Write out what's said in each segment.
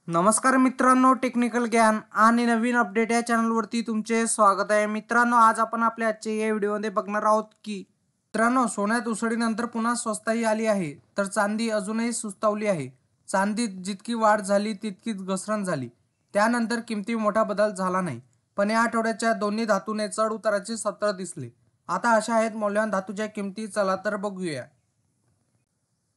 नमस्कार मित्रांनो, टेक्निकल ज्ञान आणि नवीन अपडेट या चॅनलवरती तुमचे स्वागत आहे। मित्रांनो, आज आपण आपल्या आजच्या या व्हिडिओमध्ये बघणार आहोत की मित्रांनो, सोन्यात उसळीनंतर पुन्हा स्वस्ताई आली आहे, तर चांदी अजूनही सुस्तावली आहे। चांदीत जितकी वाढ झाली तितकीच घसरण झाली, त्यानंतर किमती मोठा बदल झाला नाही। पण या आठवड्याच्या दोन्ही धातूने चढ उताराचे सत्र दिसले। आता अशा आहेत मौल्यवान धातूच्या किमती, चला तर बघूया।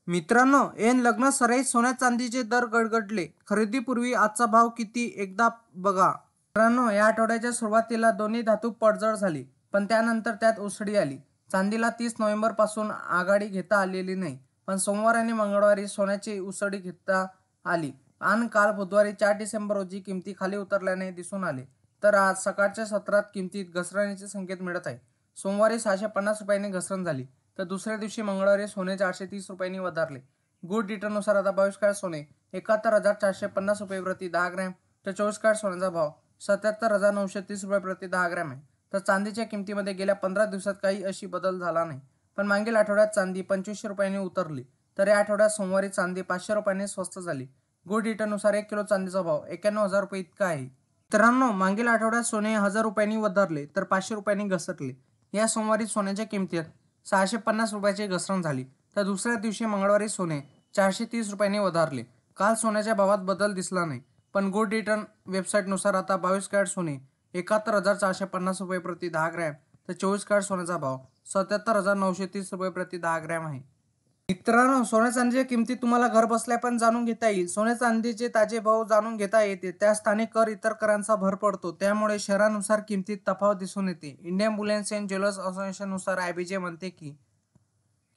मित्रांनो, ऐन लग्न सराईत सोन्या चांदीचे दर गडगडले। खरेदीपूर्वी आजचा भाव किती एकदा बघा। मित्रांनो, या आठवड्याच्या सुरुवातीला दोन्ही धातू पडझड झाली, पण त्यानंतर त्यात उसळी आली। चांदीला 30 नोव्हेंबर पासून आघाडी घेता आलेली नाही, पण सोमवार आणि मंगळवारी सोन्याची उसळी घेता आली आणि काल बुधवारी 4 डिसेंबर रोजी किमती खाली उतरल्याने दिसून आले। तर आज सकाळच्या सत्रात किमतीत घसरणीचे संकेत मिळत आहे। सोमवारी 650 रुपयांनी घसरण झाली, तर दुसऱ्या दिवशी मंगळवारी सोने 430 रुपयांनी वधारले। गुड डिटरनुसार आता 22 कॅरेट सोने 71,450 रुपये प्रति 10 ग्रॅम, तर 24 कॅरेट सोन्याचा भाव 77,930 रुपये प्रति 10 ग्रॅम आहे। तर चांदीच्या किमतीमध्ये गेल्या 15 दिवसात काही अशी बदल झाला नाही, पण मागील आठवड्यात चांदी 2500 रुपयांनी उतरली, तर या आठवड्यात सोमवारी चांदी 500 रुपयांनी स्वस्त झाली। गुड डिटरनुसार 1 किलो चांदीचा भाव 91,000 रुपये इतका आहे। मित्रांनो, मागील आठवड्यात सोने 1000 रुपयांनी वधारले, तर 500 रुपयांनी घसरले। या सोमवारी सोन्याच्या किमतीत 650 रुपयाची घसरण झाली, तर दुसऱ्या दिवशी मंगळवारी सोने 430 रुपयांनी वधारले। काल सोन्याच्या भावात बदल दिसला नाही, पण गुड रिटर्न वेबसाईटनुसार आता 22 कॅरेट सोने 71,450 रुपये प्रति 10 ग्रॅम, तर 24 कॅरेट सोन्याचा भाव 77,930 रुपये प्रति 10 ग्रॅम आहे। मित्रांनो, सोन्या चांदीच्या किमती तुम्हाला घर बसल्या पण जाणून घेता येईल। सोन्या चांदीचे ताजे भाव जाणून घेता येते, त्या स्थानिक कर इतर करांचा भर पडतो, त्यामुळे शहरानुसार किमतीत तफावत दिसून येते। इंडियन बुलियन अँड ज्वेलर्स असोसिएशननुसार IBJ म्हणते की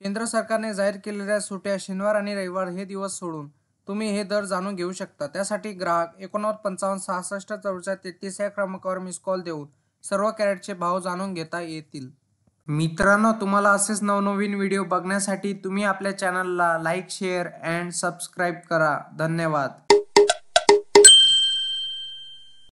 केंद्र सरकारने जाहीर केलेल्या सुट्या शनिवार आणि रविवार हे दिवस सोडून तुम्ही हे दर जाणून घेऊ शकता। त्यासाठी ग्राहक 8955 66 44 33 या क्रमांकावर मिस कॉल देऊन सर्व कॅरेटचे भाव जाणून घेता येतील। मित्रांनो, तुम्हाला असेच नवनवीन व्हिडिओ बघण्यासाठी तुम्ही आपल्या चॅनलला लाईक, शेअर अँड सबस्क्राईब करा। धन्यवाद।